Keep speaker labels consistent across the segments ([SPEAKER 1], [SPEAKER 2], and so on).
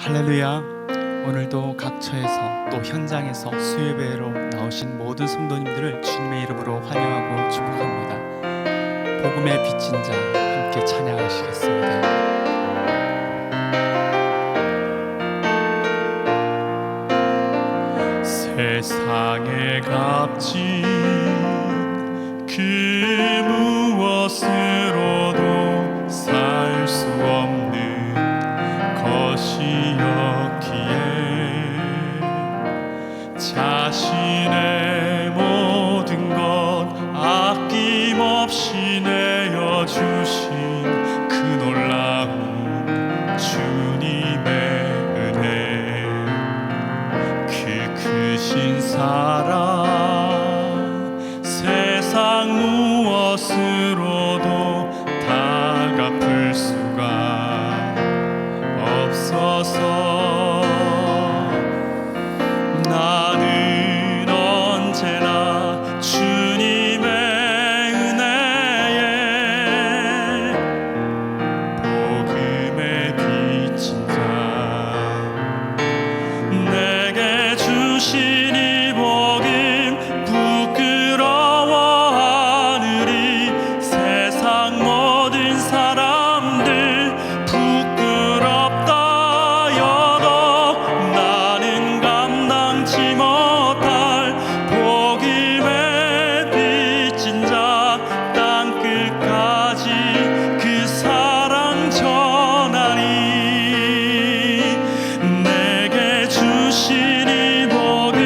[SPEAKER 1] 할렐루야. 오늘도 각처에서 또 현장에서 수요예배로 나오신 모든 성도님들을 주님의 이름으로 환영하고 축복합니다. 복음의 빛인 자 함께 찬양하시겠습니다. 세상에 값진 그 무엇으로도 살 수 없는 것이었기에 자신의 모든 것 아낌없이 내어주신 그 놀라운 주님의 은혜, 그 크신 사랑 세상 무엇으로도 다 갚을 수가 없어서 나는 언제나 주님의 은혜에 복음의 빛인 자, 내게 주신 이 복음 부끄러워하느니 세상 모든 사람들 부끄럽다 여도 나는 감당치 못할 복음의 빛인 자, 땅끝까지 그 사랑 전하리. 내게 주신 이 복음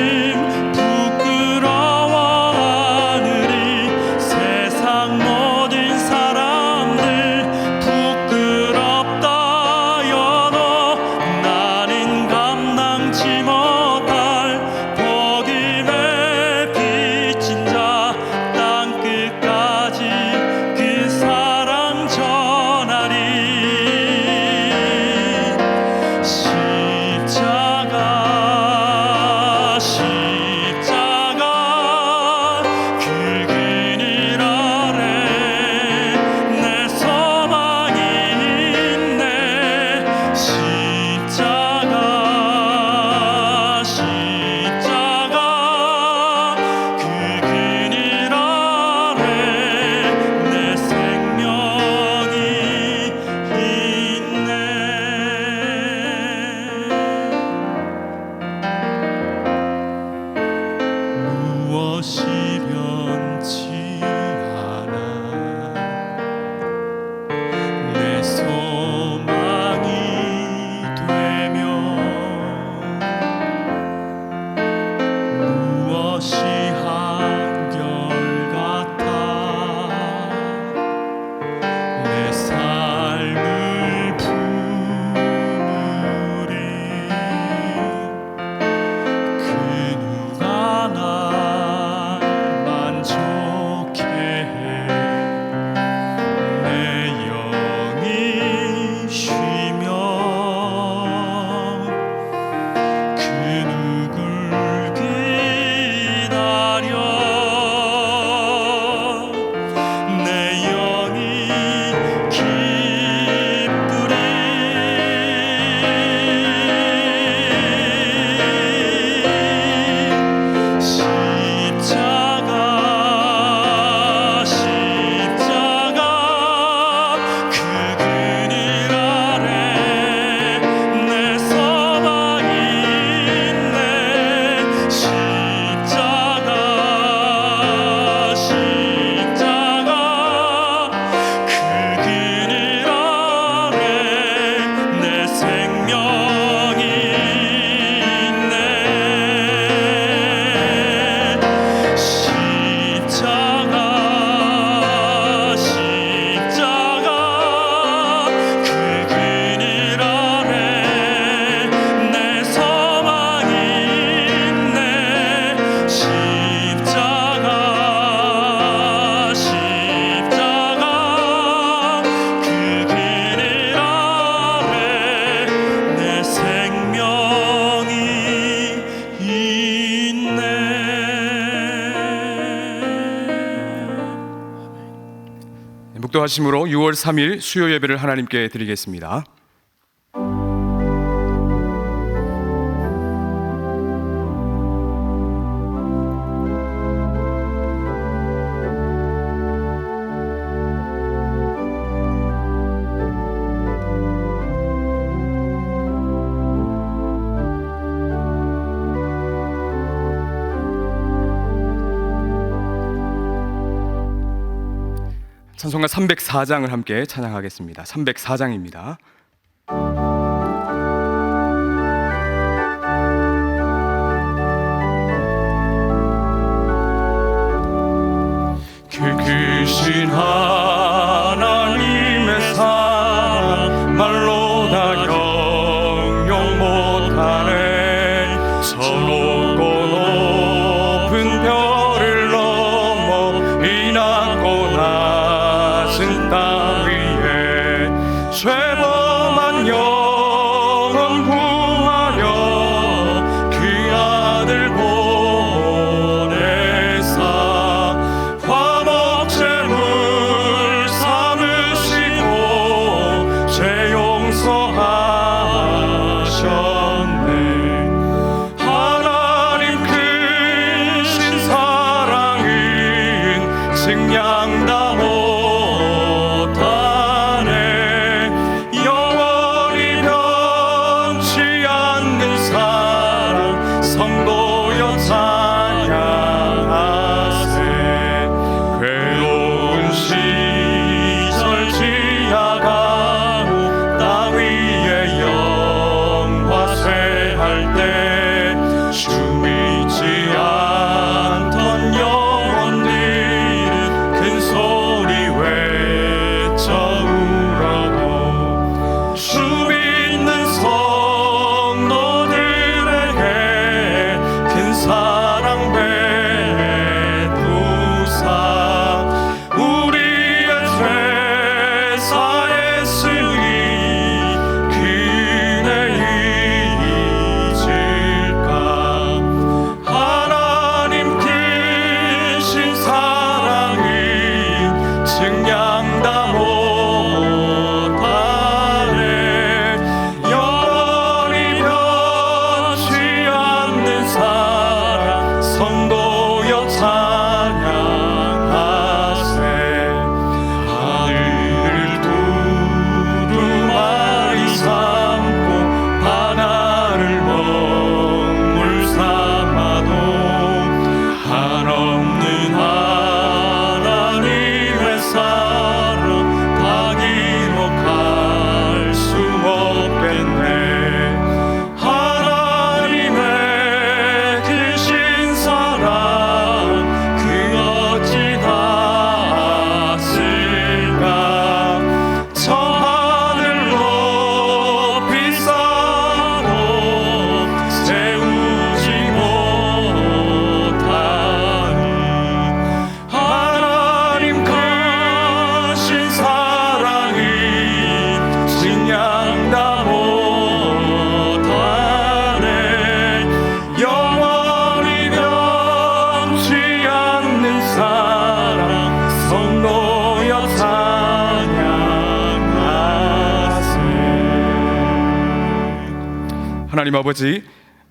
[SPEAKER 1] 부끄러워하느니 세상 모든 사람들 부끄럽다 여도 나는 감당치 못할 복음의 빛인 자, 땅끝까지 그 사랑 전하리. 십자가 그 그늘 아래 내 소망이 있네. 십자가 그 그늘 아래 내 생명이 있네. 무엇이 변치 않아 내 소망이 되며 무엇이 한결같아 내 삶을 품으리. 그 누가 날 만족해 내 영이 쉬며 그 누굴 기다려 내 영이 기쁘리. 십자가 그 그늘 아래 내 소망이 있네. 십자가 그 그늘 아래 내 생명이 있네. 십자가 그 그늘 아래 내 소망이 있네. 십자가 그 그늘 아래 내 생명이 있네.
[SPEAKER 2] 묵도하심으로 6월 3일 수요 예배를 하나님께 드리겠습니다. 찬송가 304장을 함께 찬양하겠습니다. 304장입니다.
[SPEAKER 1] 크신 하나님의 사랑 말로 다 형용 못하네. 저 높고 높은 별을 넘어 이 낮고 낮은 땅 위에 죄범한 영혼 구하려 그 아들 보내사 화목제물 삼으시고 죄 용서하셨네. 하나님 크신 사랑은 증량 다 못하네. 영원히 변치 않는 사랑 성도여 찬양하세. 괴로운 시절 지나가고 땅 위에 영화 쇠할 때 주 믿지 않던 영혼들은 큰 소리 외쳐 울어도 주 믿는 성도들에게 큰 사랑 베푸사 우리의 죄 사했으니 그네 잊을까. 하나님 크신 사랑은 증량 다 못하네. 영원히 변치 않는 사랑 성도여 찬양하세. 하늘을 두루마리 삼고 바다를 먹물 삼아도 한없는 하나님의 사랑 다 기록할 수 없겠네. 하나님의 크신 사랑 그 어찌 닿았을까. 저 하늘 높이 쌓아도 세우지 못하니. 하나님 크신 사랑이 증량 다 못하네. 영원히 변치 않는 사랑 성도여 찬양하세.
[SPEAKER 2] 하나님 아버지,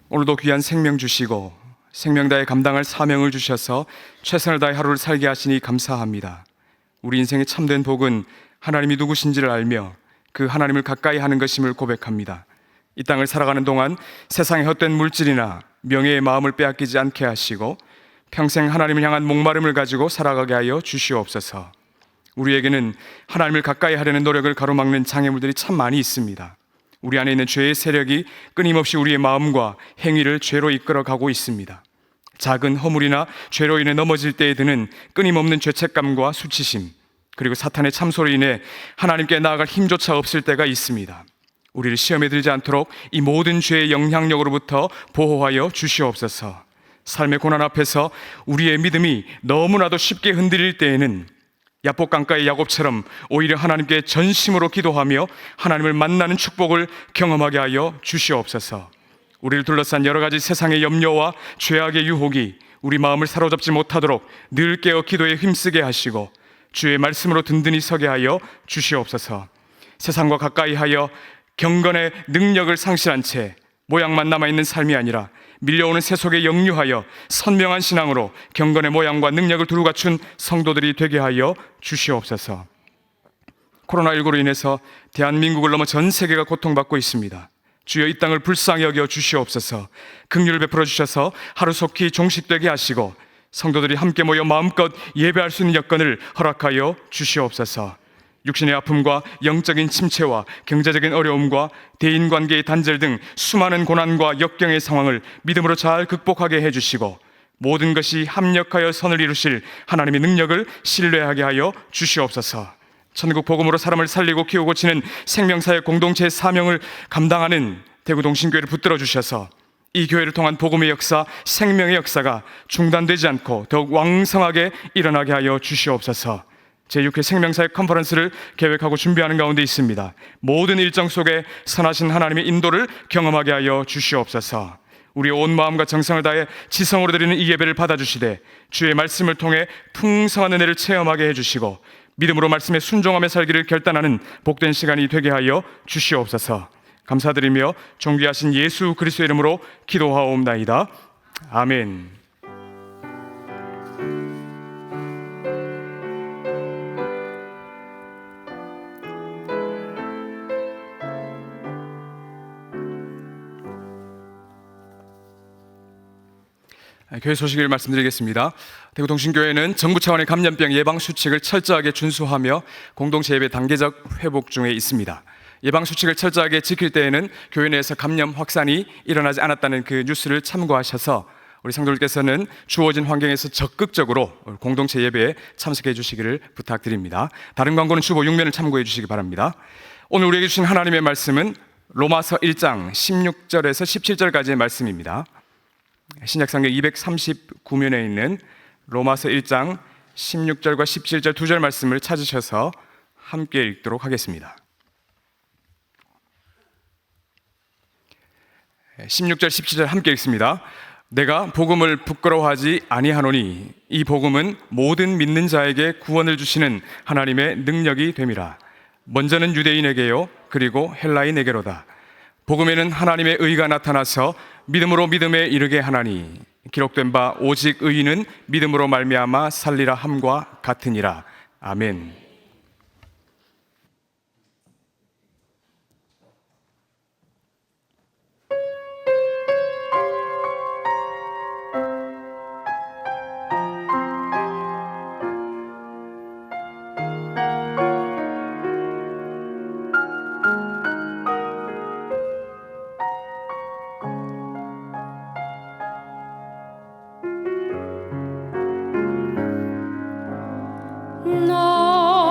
[SPEAKER 2] 오늘도 귀한 생명 주시고 생명 다해 감당할 사명을 주셔서 최선을 다해 하루를 살게 하시니 감사합니다. 우리 인생의 참된 복은 하나님이 누구신지를 알며 그 하나님을 가까이 하는 것임을 고백합니다. 이 땅을 살아가는 동안 세상의 헛된 물질이나 명예의 마음을 빼앗기지 않게 하시고 평생 하나님을 향한 목마름을 가지고 살아가게 하여 주시옵소서. 우리에게는 하나님을 가까이 하려는 노력을 가로막는 장애물들이 참 많이 있습니다. 우리 안에 있는 죄의 세력이 끊임없이 우리의 마음과 행위를 죄로 이끌어가고 있습니다. 작은 허물이나 죄로 인해 넘어질 때에 드는 끊임없는 죄책감과 수치심, 그리고 사탄의 참소로 인해 하나님께 나아갈 힘조차 없을 때가 있습니다. 우리를 시험에 들지 않도록 이 모든 죄의 영향력으로부터 보호하여 주시옵소서. 삶의 고난 앞에서 우리의 믿음이 너무나도 쉽게 흔들릴 때에는 야복 강가의 야곱처럼 오히려 하나님께 전심으로 기도하며 하나님을 만나는 축복을 경험하게 하여 주시옵소서. 우리를 둘러싼 여러 가지 세상의 염려와 죄악의 유혹이 우리 마음을 사로잡지 못하도록 늘 깨어 기도에 힘쓰게 하시고 주의 말씀으로 든든히 서게 하여 주시옵소서. 세상과 가까이 하여 경건의 능력을 상실한 채 모양만 남아있는 삶이 아니라 밀려오는 세속에 역류하여 선명한 신앙으로 경건의 모양과 능력을 두루 갖춘 성도들이 되게 하여 주시옵소서. 코로나19로 인해서 대한민국을 넘어 전 세계가 고통받고 있습니다. 주여 이 땅을 불쌍히 여겨 주시옵소서. 긍휼을 베풀어 주셔서 하루속히 종식되게 하시고 성도들이 함께 모여 마음껏 예배할 수 있는 여건을 허락하여 주시옵소서. 육신의 아픔과 영적인 침체와 경제적인 어려움과 대인관계의 단절 등 수많은 고난과 역경의 상황을 믿음으로 잘 극복하게 해주시고, 모든 것이 합력하여 선을 이루실 하나님의 능력을 신뢰하게 하여 주시옵소서. 천국 복음으로 사람을 살리고 키우고 치는 생명사의 공동체의 사명을 감당하는 대구동신교회를 붙들어 주셔서 이 교회를 통한 복음의 역사, 생명의 역사가 중단되지 않고 더욱 왕성하게 일어나게 하여 주시옵소서. 제6회 생명사의 컨퍼런스를 계획하고 준비하는 가운데 있습니다. 모든 일정 속에 선하신 하나님의 인도를 경험하게 하여 주시옵소서. 우리 온 마음과 정성을 다해 지성으로 드리는 이 예배를 받아주시되 주의 말씀을 통해 풍성한 은혜를 체험하게 해주시고 믿음으로 말씀에 순종하며 살기를 결단하는 복된 시간이 되게 하여 주시옵소서. 감사드리며 존귀하신 예수 그리스도의 이름으로 기도하옵나이다. 아멘. 교회 소식을 말씀드리겠습니다. 대구동신교회는 정부 차원의 감염병 예방 수칙을 철저하게 준수하며 공동체 예배 단계적 회복 중에 있습니다. 예방 수칙을 철저하게 지킬 때에는 교회 내에서 감염 확산이 일어나지 않았다는 그 뉴스를 참고하셔서 우리 성도들께서는 주어진 환경에서 적극적으로 공동체 예배에 참석해 주시기를 부탁드립니다. 다른 광고는 주보 6면을 참고해 주시기 바랍니다. 오늘 우리에게 주신 하나님의 말씀은 로마서 1장 16절에서 17절까지의 말씀입니다. 신약성경 239면에 있는 로마서 1장 16절과 17절 두 절 말씀을 찾으셔서 함께 읽도록 하겠습니다. 16절 17절 함께 읽습니다. 내가 복음을 부끄러워하지 아니하노니 이 복음은 모든 믿는 자에게 구원을 주시는 하나님의 능력이 됨이라. 먼저는 유대인에게요 그리고 헬라인에게로다. 복음에는 하나님의 의가 나타나서 믿음으로 믿음에 이르게 하나니 기록된 바 오직 의인은 믿음으로 말미암아 살리라 함과 같으니라. 아멘.
[SPEAKER 3] 나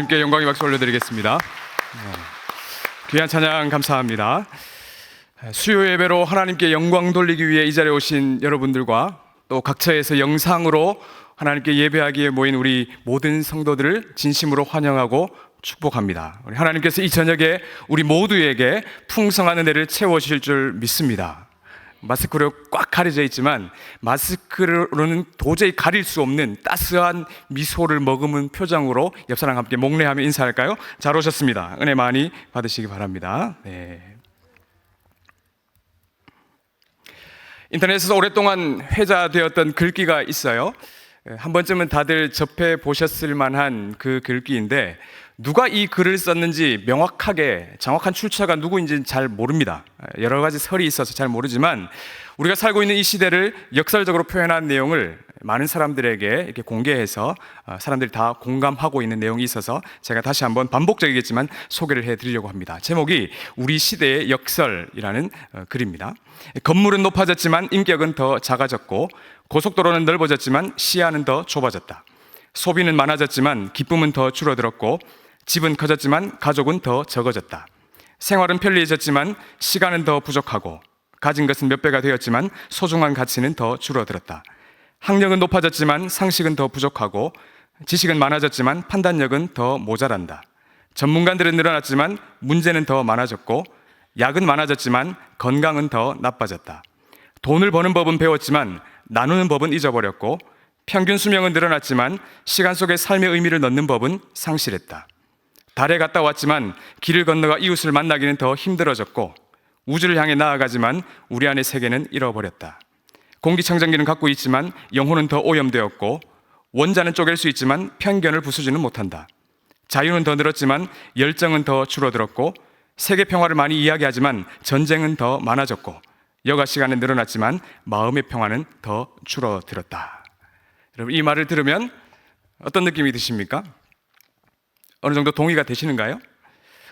[SPEAKER 2] 하나님께 영광의 박수 올려드리겠습니다. 귀한 찬양 감사합니다. 수요 예배로 하나님께 영광 돌리기 위해 이 자리에 오신 여러분들과 또 각처에서 영상으로 하나님께 예배하기에 모인 우리 모든 성도들을 진심으로 환영하고 축복합니다. 우리 하나님께서 이 저녁에 우리 모두에게 풍성한 은혜를 채워주실 줄 믿습니다. 마스크로 꽉 가려져 있지만 마스크로는 도저히 가릴 수 없는 따스한 미소를 머금은 표정으로 옆 사람과 함께 목례하며 인사할까요? 잘 오셨습니다. 은혜 많이 받으시기 바랍니다. 네. 인터넷에서 오랫동안 회자되었던 글귀가 있어요. 한 번쯤은 다들 접해 보셨을 만한 그 글귀인데 누가 이 글을 썼는지 명확하게 정확한 출처가 누구인지는 잘 모릅니다. 여러 가지 설이 있어서 잘 모르지만 우리가 살고 있는 이 시대를 역설적으로 표현한 내용을 많은 사람들에게 이렇게 공개해서 사람들이 다 공감하고 있는 내용이 있어서 제가 다시 한번 반복적이겠지만 소개를 해드리려고 합니다. 제목이 우리 시대의 역설이라는 글입니다. 건물은 높아졌지만 인격은 더 작아졌고 고속도로는 넓어졌지만 시야는 더 좁아졌다. 소비는 많아졌지만 기쁨은 더 줄어들었고 집은 커졌지만 가족은 더 적어졌다. 생활은 편리해졌지만 시간은 더 부족하고 가진 것은 몇 배가 되었지만 소중한 가치는 더 줄어들었다. 학력은 높아졌지만 상식은 더 부족하고 지식은 많아졌지만 판단력은 더 모자란다. 전문가들은 늘어났지만 문제는 더 많아졌고 약은 많아졌지만 건강은 더 나빠졌다. 돈을 버는 법은 배웠지만 나누는 법은 잊어버렸고 평균 수명은 늘어났지만 시간 속에 삶의 의미를 넣는 법은 상실했다. 달에 갔다 왔지만 길을 건너가 이웃을 만나기는 더 힘들어졌고 우주를 향해 나아가지만 우리 안의 세계는 잃어버렸다. 공기청정기는 갖고 있지만 영혼은 더 오염되었고 원자는 쪼갤 수 있지만 편견을 부수지는 못한다. 자유는 더 늘었지만 열정은 더 줄어들었고 세계 평화를 많이 이야기하지만 전쟁은 더 많아졌고 여가 시간은 늘어났지만 마음의 평화는 더 줄어들었다. 여러분, 이 말을 들으면 어떤 느낌이 드십니까? 어느 정도 동의가 되시는가요?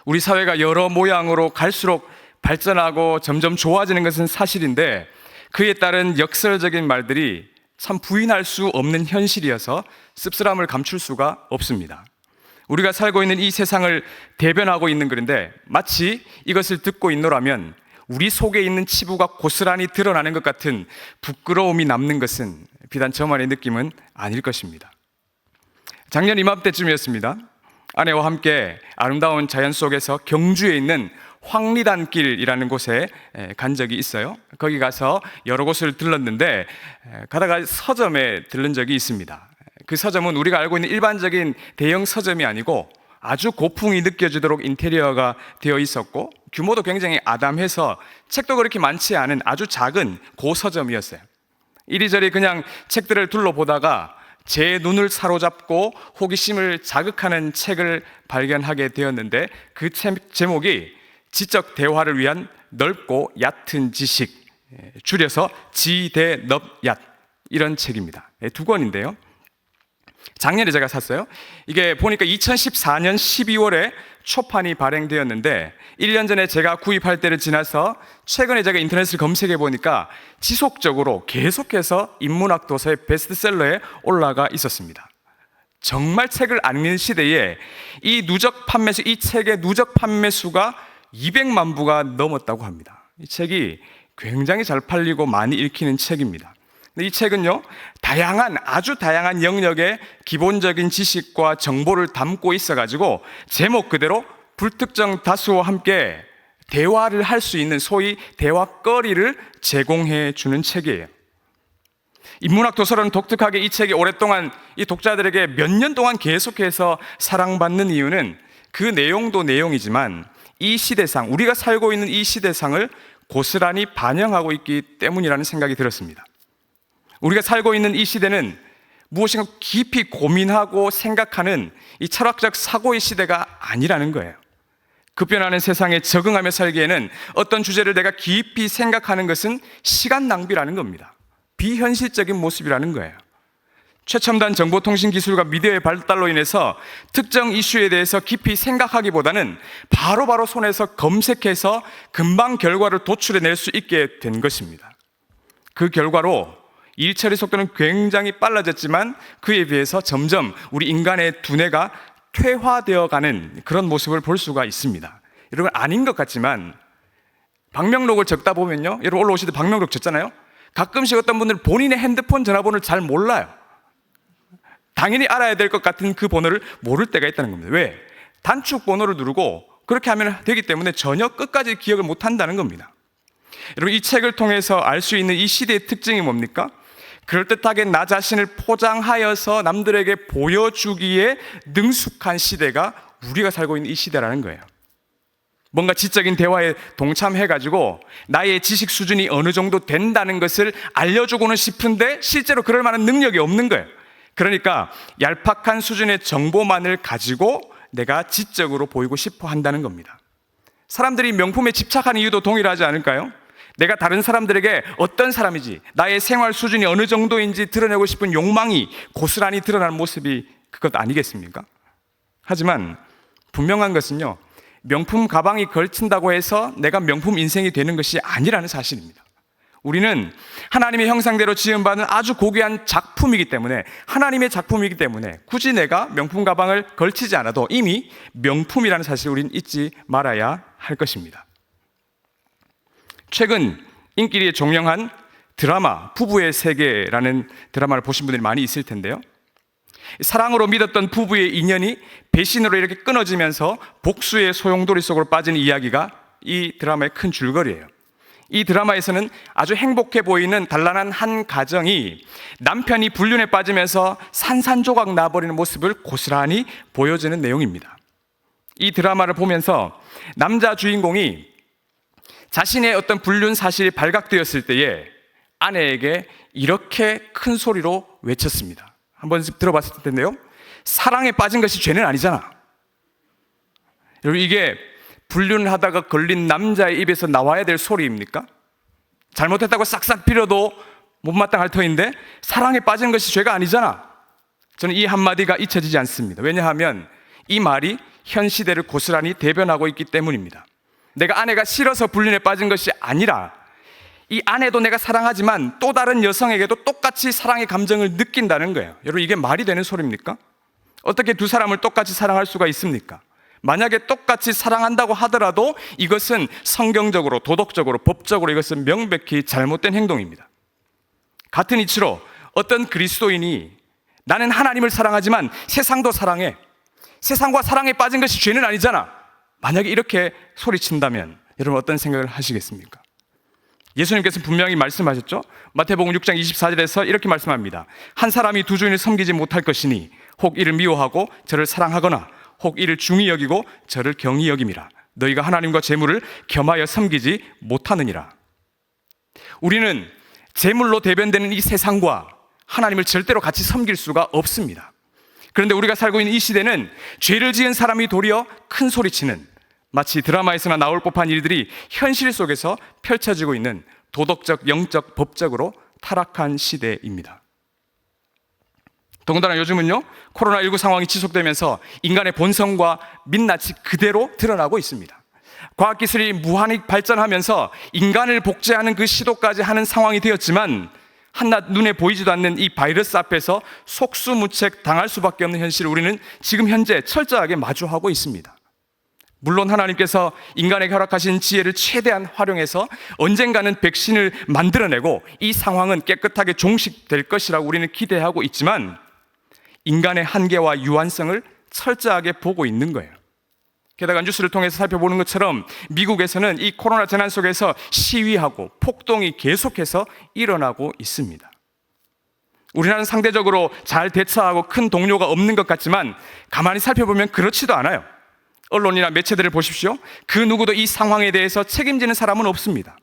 [SPEAKER 2] 우리 사회가 여러 모양으로 갈수록 발전하고 점점 좋아지는 것은 사실인데 그에 따른 역설적인 말들이 참 부인할 수 없는 현실이어서 씁쓸함을 감출 수가 없습니다. 우리가 살고 있는 이 세상을 대변하고 있는 글인데 마치 이것을 듣고 있노라면 우리 속에 있는 치부가 고스란히 드러나는 것 같은 부끄러움이 남는 것은 비단 저만의 느낌은 아닐 것입니다. 작년 이맘때쯤이었습니다. 아내와 함께 아름다운 자연 속에서 경주에 있는 황리단길이라는 곳에 간 적이 있어요. 거기 가서 여러 곳을 들렀는데 가다가 서점에 들른 적이 있습니다. 그 서점은 우리가 알고 있는 일반적인 대형 서점이 아니고 아주 고풍이 느껴지도록 인테리어가 되어 있었고 규모도 굉장히 아담해서 책도 그렇게 많지 않은 아주 작은 고서점이었어요. 이리저리 그냥 책들을 둘러보다가 제 눈을 사로잡고 호기심을 자극하는 책을 발견하게 되었는데 그 책 제목이 지적 대화를 위한 넓고 얕은 지식, 줄여서 지대넙얏 이런 책입니다. 두 권인데요. 작년에 제가 샀어요. 이게 보니까 2014년 12월에 초판이 발행되었는데 1년 전에 제가 구입할 때를 지나서 최근에 제가 인터넷을 검색해 보니까 지속적으로 계속해서 인문학 도서의 베스트셀러에 올라가 있었습니다. 정말 책을 안 읽는 시대에 이 책의 누적 판매수가 200만 부가 넘었다고 합니다. 이 책이 굉장히 잘 팔리고 많이 읽히는 책입니다. 이 책은요, 아주 다양한 영역의 기본적인 지식과 정보를 담고 있어가지고 제목 그대로 불특정 다수와 함께 대화를 할 수 있는 소위 대화거리를 제공해 주는 책이에요. 인문학 도서로는 독특하게 이 책이 오랫동안 이 독자들에게 몇 년 동안 계속해서 사랑받는 이유는 그 내용도 내용이지만 이 시대상, 우리가 살고 있는 이 시대상을 고스란히 반영하고 있기 때문이라는 생각이 들었습니다. 우리가 살고 있는 이 시대는 무엇인가 깊이 고민하고 생각하는 이 철학적 사고의 시대가 아니라는 거예요. 급변하는 세상에 적응하며 살기에는 어떤 주제를 내가 깊이 생각하는 것은 시간 낭비라는 겁니다. 비현실적인 모습이라는 거예요. 최첨단 정보통신 기술과 미디어의 발달로 인해서 특정 이슈에 대해서 깊이 생각하기보다는 바로바로 손에서 검색해서 금방 결과를 도출해낼 수 있게 된 것입니다. 그 결과로 일 처리 속도는 굉장히 빨라졌지만 그에 비해서 점점 우리 인간의 두뇌가 퇴화되어가는 그런 모습을 볼 수가 있습니다. 여러분, 아닌 것 같지만 방명록을 적다 보면요, 여러분 올라오실 때 방명록 적잖아요. 가끔씩 어떤 분들은 본인의 핸드폰 전화번호를 잘 몰라요. 당연히 알아야 될 것 같은 그 번호를 모를 때가 있다는 겁니다. 왜? 단축 번호를 누르고 그렇게 하면 되기 때문에 전혀 끝까지 기억을 못 한다는 겁니다. 여러분, 이 책을 통해서 알 수 있는 이 시대의 특징이 뭡니까? 그럴듯하게 나 자신을 포장하여서 남들에게 보여주기에 능숙한 시대가 우리가 살고 있는 이 시대라는 거예요. 뭔가 지적인 대화에 동참해가지고 나의 지식 수준이 어느 정도 된다는 것을 알려주고는 싶은데 실제로 그럴 만한 능력이 없는 거예요. 그러니까 얄팍한 수준의 정보만을 가지고 내가 지적으로 보이고 싶어 한다는 겁니다. 사람들이 명품에 집착하는 이유도 동일하지 않을까요? 내가 다른 사람들에게 어떤 사람이지, 나의 생활 수준이 어느 정도인지 드러내고 싶은 욕망이 고스란히 드러나는 모습이 그것 아니겠습니까? 하지만 분명한 것은요, 명품 가방이 걸친다고 해서 내가 명품 인생이 되는 것이 아니라는 사실입니다. 우리는 하나님의 형상대로 지음받은 아주 고귀한 작품이기 때문에, 하나님의 작품이기 때문에 굳이 내가 명품 가방을 걸치지 않아도 이미 명품이라는 사실을 우리는 잊지 말아야 할 것입니다. 최근 인기리에 종영한 드라마 부부의 세계라는 드라마를 보신 분들이 많이 있을 텐데요, 사랑으로 믿었던 부부의 인연이 배신으로 이렇게 끊어지면서 복수의 소용돌이 속으로 빠지는 이야기가 이 드라마의 큰 줄거리예요. 이 드라마에서는 아주 행복해 보이는 단란한 한 가정이 남편이 불륜에 빠지면서 산산조각 나버리는 모습을 고스란히 보여주는 내용입니다. 이 드라마를 보면서 남자 주인공이 자신의 어떤 불륜 사실이 발각되었을 때에 아내에게 이렇게 큰 소리로 외쳤습니다. 한번 들어봤을 텐데요, 사랑에 빠진 것이 죄는 아니잖아. 여러분, 이게 불륜을 하다가 걸린 남자의 입에서 나와야 될 소리입니까? 잘못했다고 싹싹 빌어도 못마땅할 터인데 사랑에 빠진 것이 죄가 아니잖아. 저는 이 한마디가 잊혀지지 않습니다. 왜냐하면 이 말이 현 시대를 고스란히 대변하고 있기 때문입니다. 내가 아내가 싫어서 불륜에 빠진 것이 아니라 이 아내도 내가 사랑하지만 또 다른 여성에게도 똑같이 사랑의 감정을 느낀다는 거예요. 여러분, 이게 말이 되는 소리입니까? 어떻게 두 사람을 똑같이 사랑할 수가 있습니까? 만약에 똑같이 사랑한다고 하더라도 이것은 성경적으로, 도덕적으로, 법적으로 이것은 명백히 잘못된 행동입니다. 같은 이치로 어떤 그리스도인이 나는 하나님을 사랑하지만 세상도 사랑해, 세상과 사랑에 빠진 것이 죄는 아니잖아, 만약에 이렇게 소리친다면 여러분 어떤 생각을 하시겠습니까? 예수님께서 분명히 말씀하셨죠. 마태복음 6장 24절에서 이렇게 말씀합니다. 한 사람이 두 주인을 섬기지 못할 것이니 혹 이를 미워하고 저를 사랑하거나 혹 이를 중히 여기고 저를 경히 여김이라. 너희가 하나님과 재물을 겸하여 섬기지 못하느니라. 우리는 재물로 대변되는 이 세상과 하나님을 절대로 같이 섬길 수가 없습니다. 그런데 우리가 살고 있는 이 시대는 죄를 지은 사람이 도리어 큰 소리치는, 마치 드라마에서나 나올 법한 일들이 현실 속에서 펼쳐지고 있는 도덕적, 영적, 법적으로 타락한 시대입니다. 더군다나 요즘은요, 코로나19 상황이 지속되면서 인간의 본성과 민낯이 그대로 드러나고 있습니다. 과학기술이 무한히 발전하면서 인간을 복제하는 그 시도까지 하는 상황이 되었지만 한낱 눈에 보이지도 않는 이 바이러스 앞에서 속수무책 당할 수밖에 없는 현실을 우리는 지금 현재 철저하게 마주하고 있습니다. 물론 하나님께서 인간에게 허락하신 지혜를 최대한 활용해서 언젠가는 백신을 만들어내고 이 상황은 깨끗하게 종식될 것이라고 우리는 기대하고 있지만 인간의 한계와 유한성을 철저하게 보고 있는 거예요. 게다가 뉴스를 통해서 살펴보는 것처럼 미국에서는 이 코로나 재난 속에서 시위하고 폭동이 계속해서 일어나고 있습니다. 우리나라는 상대적으로 잘 대처하고 큰 동요가 없는 것 같지만 가만히 살펴보면 그렇지도 않아요. 언론이나 매체들을 보십시오. 그 누구도 이 상황에 대해서 책임지는 사람은 없습니다.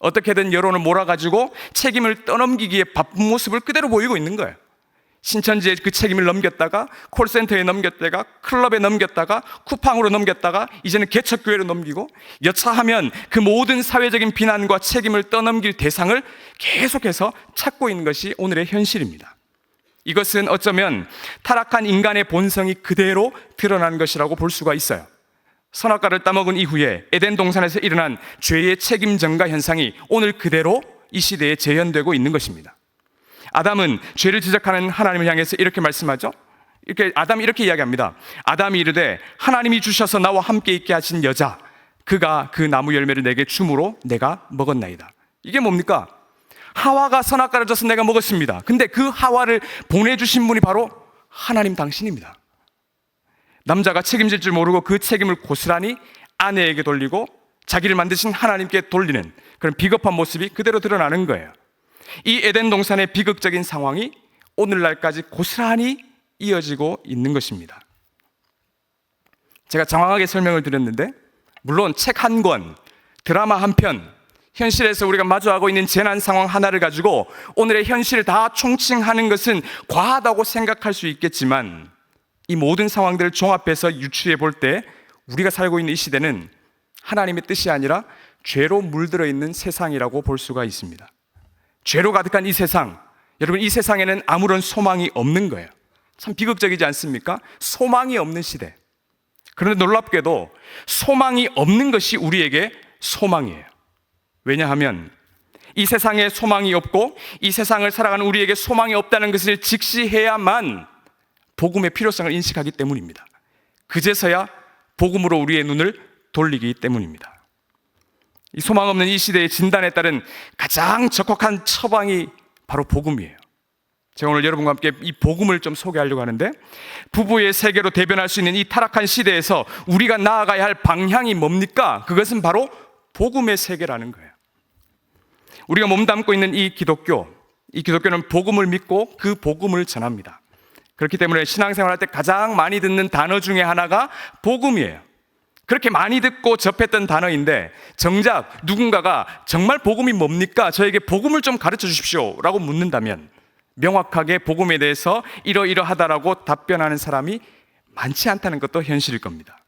[SPEAKER 2] 어떻게든 여론을 몰아가지고 책임을 떠넘기기에 바쁜 모습을 그대로 보이고 있는 거예요. 신천지에 그 책임을 넘겼다가 콜센터에 넘겼다가 클럽에 넘겼다가 쿠팡으로 넘겼다가 이제는 개척교회로 넘기고 여차하면 그 모든 사회적인 비난과 책임을 떠넘길 대상을 계속해서 찾고 있는 것이 오늘의 현실입니다. 이것은 어쩌면 타락한 인간의 본성이 그대로 드러난 것이라고 볼 수가 있어요. 선악과를 따먹은 이후에 에덴 동산에서 일어난 죄의 책임 전가 현상이 오늘 그대로 이 시대에 재현되고 있는 것입니다. 아담은 죄를 지적하는 하나님을 향해서 이렇게 말씀하죠. 아담이 이렇게 이야기합니다. 아담이 이르되 하나님이 주셔서 나와 함께 있게 하신 여자, 그가 그 나무 열매를 내게 줌으로 내가 먹었나이다. 이게 뭡니까? 하와가 선악과를 져서 내가 먹었습니다. 근데 그 하와를 보내주신 분이 바로 하나님 당신입니다. 남자가 책임질 줄 모르고 그 책임을 고스란히 아내에게 돌리고 자기를 만드신 하나님께 돌리는 그런 비겁한 모습이 그대로 드러나는 거예요. 이 에덴 동산의 비극적인 상황이 오늘날까지 고스란히 이어지고 있는 것입니다. 제가 장황하게 설명을 드렸는데, 물론 책 한 권, 드라마 한 편, 현실에서 우리가 마주하고 있는 재난 상황 하나를 가지고 오늘의 현실을 다 총칭하는 것은 과하다고 생각할 수 있겠지만, 이 모든 상황들을 종합해서 유추해 볼 때 우리가 살고 있는 이 시대는 하나님의 뜻이 아니라 죄로 물들어 있는 세상이라고 볼 수가 있습니다. 죄로 가득한 이 세상, 여러분, 이 세상에는 아무런 소망이 없는 거예요. 참 비극적이지 않습니까? 소망이 없는 시대. 그런데 놀랍게도 소망이 없는 것이 우리에게 소망이에요. 왜냐하면 이 세상에 소망이 없고 이 세상을 살아가는 우리에게 소망이 없다는 것을 직시해야만 복음의 필요성을 인식하기 때문입니다. 그제서야 복음으로 우리의 눈을 돌리기 때문입니다. 이 소망 없는 이 시대의 진단에 따른 가장 적확한 처방이 바로 복음이에요. 제가 오늘 여러분과 함께 이 복음을 좀 소개하려고 하는데, 부부의 세계로 대변할 수 있는 이 타락한 시대에서 우리가 나아가야 할 방향이 뭡니까? 그것은 바로 복음의 세계라는 거예요. 우리가 몸담고 있는 이 기독교는 복음을 믿고 그 복음을 전합니다. 그렇기 때문에 신앙생활 할 때 가장 많이 듣는 단어 중에 하나가 복음이에요. 그렇게 많이 듣고 접했던 단어인데, 정작 누군가가 정말 복음이 뭡니까? 저에게 복음을 좀 가르쳐 주십시오 라고 묻는다면 명확하게 복음에 대해서 이러이러하다라고 답변하는 사람이 많지 않다는 것도 현실일 겁니다.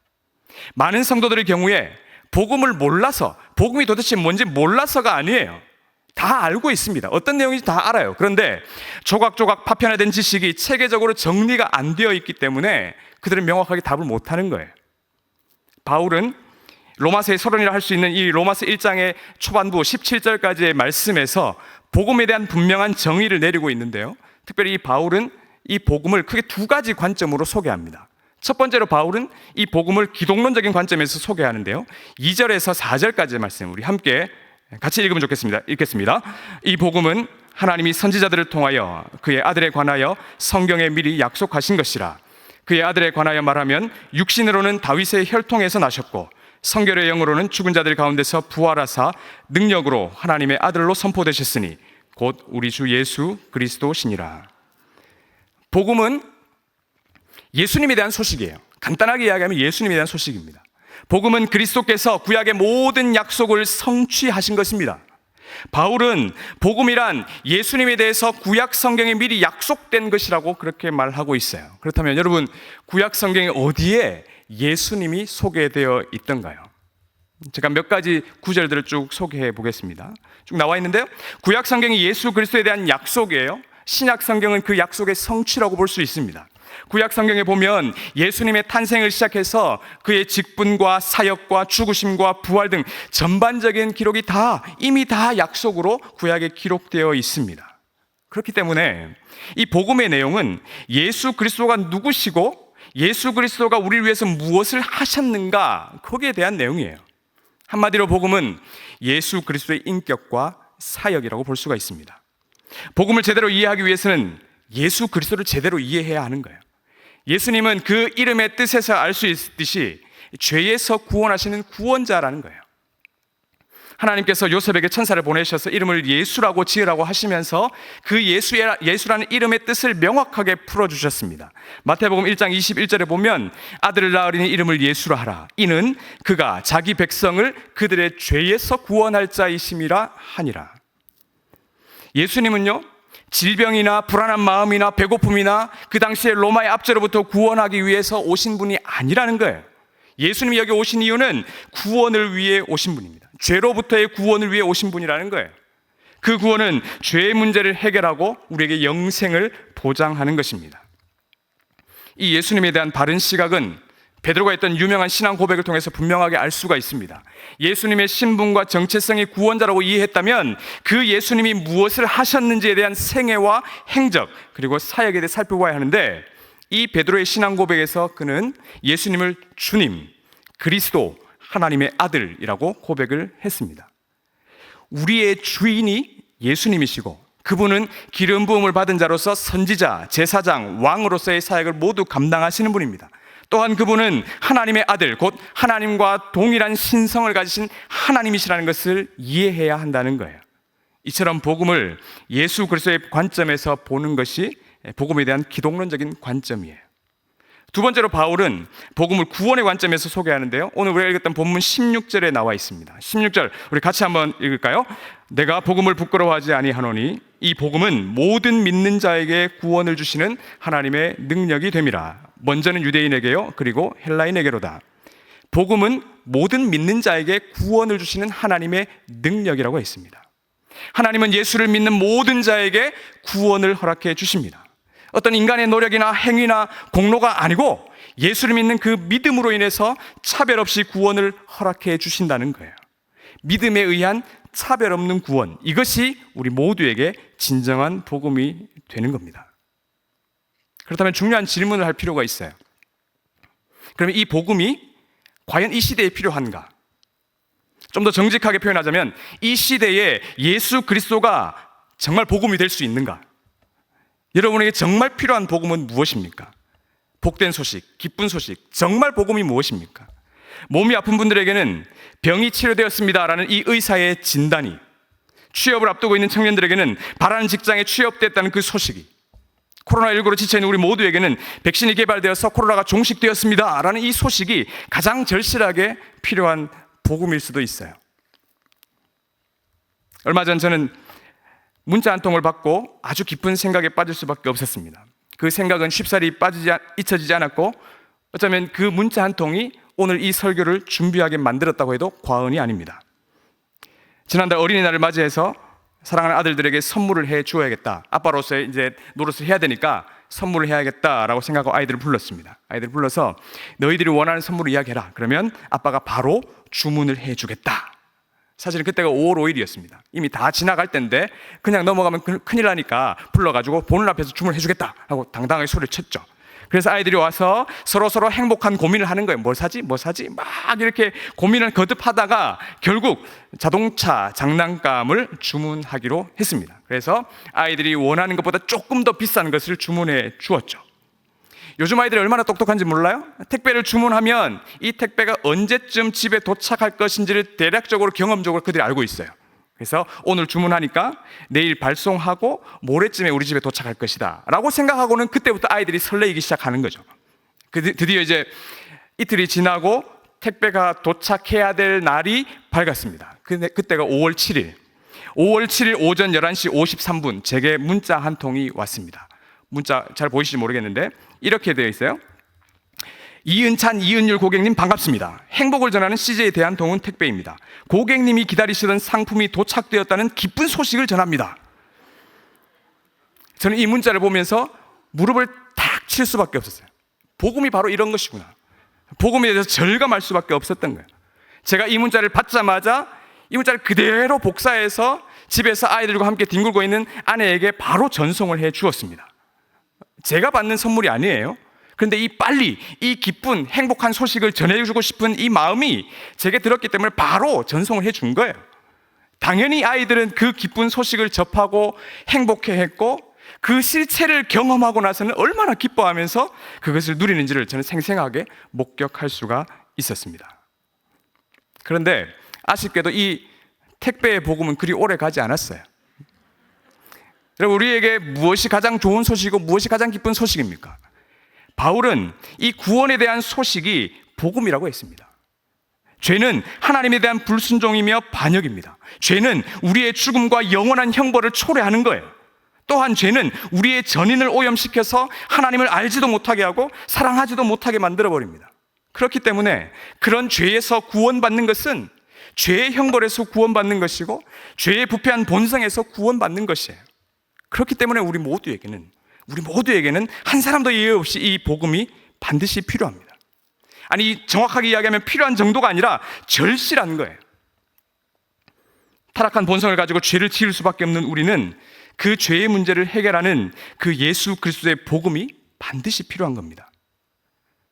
[SPEAKER 2] 많은 성도들의 경우에 복음을 몰라서, 복음이 도대체 뭔지 몰라서가 아니에요. 다 알고 있습니다. 어떤 내용인지 다 알아요. 그런데 조각조각 파편화된 지식이 체계적으로 정리가 안 되어 있기 때문에 그들은 명확하게 답을 못하는 거예요. 바울은 로마서의 서론이라 할 수 있는 이 로마서 1장의 초반부 17절까지의 말씀에서 복음에 대한 분명한 정의를 내리고 있는데요, 특별히 이 바울은 이 복음을 크게 두 가지 관점으로 소개합니다. 첫 번째로 바울은 이 복음을 기독론적인 관점에서 소개하는데요, 2절에서 4절까지의 말씀 우리 함께 같이 읽으면 좋겠습니다. 읽겠습니다. 이 복음은 하나님이 선지자들을 통하여 그의 아들에 관하여 성경에 미리 약속하신 것이라. 그의 아들에 관하여 말하면 육신으로는 다윗의 혈통에서 나셨고 성결의 영으로는 죽은 자들 가운데서 부활하사 능력으로 하나님의 아들로 선포되셨으니 곧 우리 주 예수 그리스도시니라. 복음은 예수님에 대한 소식이에요. 간단하게 이야기하면 예수님에 대한 소식입니다. 복음은 그리스도께서 구약의 모든 약속을 성취하신 것입니다. 바울은 복음이란 예수님에 대해서 구약 성경에 미리 약속된 것이라고 그렇게 말하고 있어요. 그렇다면 여러분, 구약 성경에 어디에 예수님이 소개되어 있던가요? 제가 몇 가지 구절들을 쭉 소개해 보겠습니다. 쭉 나와 있는데요, 구약 성경이 예수 그리스도에 대한 약속이에요. 신약 성경은 그 약속의 성취라고 볼 수 있습니다. 구약 성경에 보면 예수님의 탄생을 시작해서 그의 직분과 사역과 죽으심과 부활 등 전반적인 기록이 이미 다 약속으로 구약에 기록되어 있습니다. 그렇기 때문에 이 복음의 내용은 예수 그리스도가 누구시고 예수 그리스도가 우리를 위해서 무엇을 하셨는가, 거기에 대한 내용이에요. 한마디로 복음은 예수 그리스도의 인격과 사역이라고 볼 수가 있습니다. 복음을 제대로 이해하기 위해서는 예수 그리스도를 제대로 이해해야 하는 거예요. 예수님은 그 이름의 뜻에서 알 수 있듯이 죄에서 구원하시는 구원자라는 거예요. 하나님께서 요셉에게 천사를 보내셔서 이름을 예수라고 지으라고 하시면서 그 예수라는 이름의 뜻을 명확하게 풀어주셨습니다. 마태복음 1장 21절에 보면 아들을 낳으리니 이름을 예수라 하라. 이는 그가 자기 백성을 그들의 죄에서 구원할 자이심이라 하니라. 예수님은요, 질병이나 불안한 마음이나 배고픔이나 그 당시에 로마의 압제로부터 구원하기 위해서 오신 분이 아니라는 거예요. 예수님이 여기 오신 이유는 구원을 위해 오신 분입니다. 죄로부터의 구원을 위해 오신 분이라는 거예요. 그 구원은 죄의 문제를 해결하고 우리에게 영생을 보장하는 것입니다. 이 예수님에 대한 바른 시각은 베드로가 했던 유명한 신앙 고백을 통해서 분명하게 알 수가 있습니다. 예수님의 신분과 정체성이 구원자라고 이해했다면 그 예수님이 무엇을 하셨는지에 대한 생애와 행적 그리고 사역에 대해 살펴봐야 하는데, 이 베드로의 신앙 고백에서 그는 예수님을 주님, 그리스도, 하나님의 아들이라고 고백을 했습니다. 우리의 주인이 예수님이시고 그분은 기름 부음을 받은 자로서 선지자, 제사장, 왕으로서의 사역을 모두 감당하시는 분입니다. 또한 그분은 하나님의 아들, 곧 하나님과 동일한 신성을 가지신 하나님이시라는 것을 이해해야 한다는 거예요. 이처럼 복음을 예수 그리스도의 관점에서 보는 것이 복음에 대한 기독론적인 관점이에요. 두 번째로 바울은 복음을 구원의 관점에서 소개하는데요. 오늘 우리가 읽었던 본문 16절에 나와 있습니다. 16절 우리 같이 한번 읽을까요? 내가 복음을 부끄러워하지 아니하노니 이 복음은 모든 믿는 자에게 구원을 주시는 하나님의 능력이 됨이라. 먼저는 유대인에게요, 그리고 헬라인에게로다. 복음은 모든 믿는 자에게 구원을 주시는 하나님의 능력이라고 했습니다. 하나님은 예수를 믿는 모든 자에게 구원을 허락해 주십니다. 어떤 인간의 노력이나 행위나 공로가 아니고 예수를 믿는 그 믿음으로 인해서 차별 없이 구원을 허락해 주신다는 거예요. 믿음에 의한 차별 없는 구원, 이것이 우리 모두에게 진정한 복음이 되는 겁니다. 그렇다면 중요한 질문을 할 필요가 있어요. 그러면 이 복음이 과연 이 시대에 필요한가? 좀 더 정직하게 표현하자면 이 시대에 예수 그리스도가 정말 복음이 될 수 있는가? 여러분에게 정말 필요한 복음은 무엇입니까? 복된 소식, 기쁜 소식, 정말 복음이 무엇입니까? 몸이 아픈 분들에게는 병이 치료되었습니다라는 이 의사의 진단이, 취업을 앞두고 있는 청년들에게는 바라는 직장에 취업됐다는 그 소식이, 코로나19로 지쳐있는 우리 모두에게는 백신이 개발되어서 코로나가 종식되었습니다라는 이 소식이 가장 절실하게 필요한 복음일 수도 있어요. 얼마 전 저는 문자 한 통을 받고 아주 깊은 생각에 빠질 수밖에 없었습니다. 그 생각은 쉽사리 잊혀지지 않았고 어쩌면 그 문자 한 통이 오늘 이 설교를 준비하게 만들었다고 해도 과언이 아닙니다. 지난달 어린이날을 맞이해서 사랑하는 아들들에게 선물을 해 주어야겠다. 아빠로서 이제 노릇을 해야 되니까 선물을 해야겠다라고 생각하고 아이들을 불렀습니다. 아이들을 불러서 너희들이 원하는 선물을 이야기해라. 그러면 아빠가 바로 주문을 해 주겠다. 사실은 그때가 5월 5일이었습니다. 이미 다 지나갈 때인데 그냥 넘어가면 큰일 나니까 불러가지고 보는 앞에서 주문을 해주겠다 하고 당당하게 소리를 쳤죠. 그래서 아이들이 와서 서로 행복한 고민을 하는 거예요. 뭘 사지? 막 이렇게 고민을 거듭하다가 결국 자동차 장난감을 주문하기로 했습니다. 그래서 아이들이 원하는 것보다 조금 더 비싼 것을 주문해 주었죠. 요즘 아이들이 얼마나 똑똑한지 몰라요? 택배를 주문하면 이 택배가 언제쯤 집에 도착할 것인지를 대략적으로 경험적으로 그들이 알고 있어요. 그래서 오늘 주문하니까 내일 발송하고 모레쯤에 우리 집에 도착할 것이다 라고 생각하고는 그때부터 아이들이 설레이기 시작하는 거죠. 드디어 이제 이틀이 지나고 택배가 도착해야 될 날이 밝았습니다. 그때가 5월 7일. 5월 7일 오전 11시 53분 제게 문자 한 통이 왔습니다. 문자 잘 보이실지 모르겠는데 이렇게 되어 있어요. 이은찬, 이은율 고객님 반갑습니다. 행복을 전하는 CJ 대한통운 택배입니다. 고객님이 기다리시던 상품이 도착되었다는 기쁜 소식을 전합니다. 저는 이 문자를 보면서 무릎을 탁 칠 수밖에 없었어요. 복음이 바로 이런 것이구나. 복음에 대해서 절감할 수밖에 없었던 거예요. 제가 이 문자를 받자마자 이 문자를 그대로 복사해서 집에서 아이들과 함께 뒹굴고 있는 아내에게 바로 전송을 해 주었습니다. 제가 받는 선물이 아니에요. 그런데 이 기쁜 행복한 소식을 전해주고 싶은 이 마음이 제게 들었기 때문에 바로 전송을 해준 거예요. 당연히 아이들은 그 기쁜 소식을 접하고 행복해했고 그 실체를 경험하고 나서는 얼마나 기뻐하면서 그것을 누리는지를 저는 생생하게 목격할 수가 있었습니다. 그런데 아쉽게도 이 택배의 복음은 그리 오래 가지 않았어요. 여러분, 우리에게 무엇이 가장 좋은 소식이고 무엇이 가장 기쁜 소식입니까? 바울은 이 구원에 대한 소식이 복음이라고 했습니다. 죄는 하나님에 대한 불순종이며 반역입니다. 죄는 우리의 죽음과 영원한 형벌을 초래하는 거예요. 또한 죄는 우리의 전인을 오염시켜서 하나님을 알지도 못하게 하고 사랑하지도 못하게 만들어버립니다. 그렇기 때문에 그런 죄에서 구원받는 것은 죄의 형벌에서 구원받는 것이고 죄의 부패한 본성에서 구원받는 것이에요. 그렇기 때문에 우리 모두에게는 한 사람도 예외 없이 이 복음이 반드시 필요합니다. 아니, 정확하게 이야기하면 필요한 정도가 아니라 절실한 거예요. 타락한 본성을 가지고 죄를 지을 수밖에 없는 우리는 그 죄의 문제를 해결하는 그 예수 그리스도의 복음이 반드시 필요한 겁니다.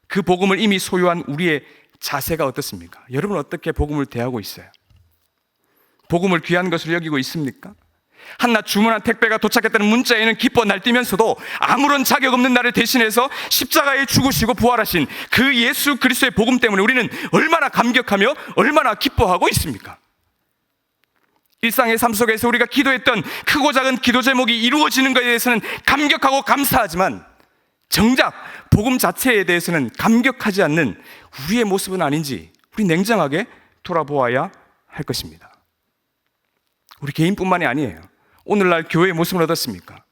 [SPEAKER 2] 그 복음을 이미 소유한 우리의 자세가 어떻습니까? 여러분 어떻게 복음을 대하고 있어요? 복음을 귀한 것으로 여기고 있습니까? 한낱 주문한 택배가 도착했다는 문자에는 기뻐 날뛰면서도 아무런 자격 없는 나를 대신해서 십자가에 죽으시고 부활하신 그 예수 그리스도의 복음 때문에 우리는 얼마나 감격하며 얼마나 기뻐하고 있습니까? 일상의 삶 속에서 우리가 기도했던 크고 작은 기도 제목이 이루어지는 것에 대해서는 감격하고 감사하지만 정작 복음 자체에 대해서는 감격하지 않는 우리의 모습은 아닌지 우리 냉정하게 돌아보아야 할 것입니다. 우리 개인뿐만이 아니에요. 오늘날 교회의 모습은 어떻습니까?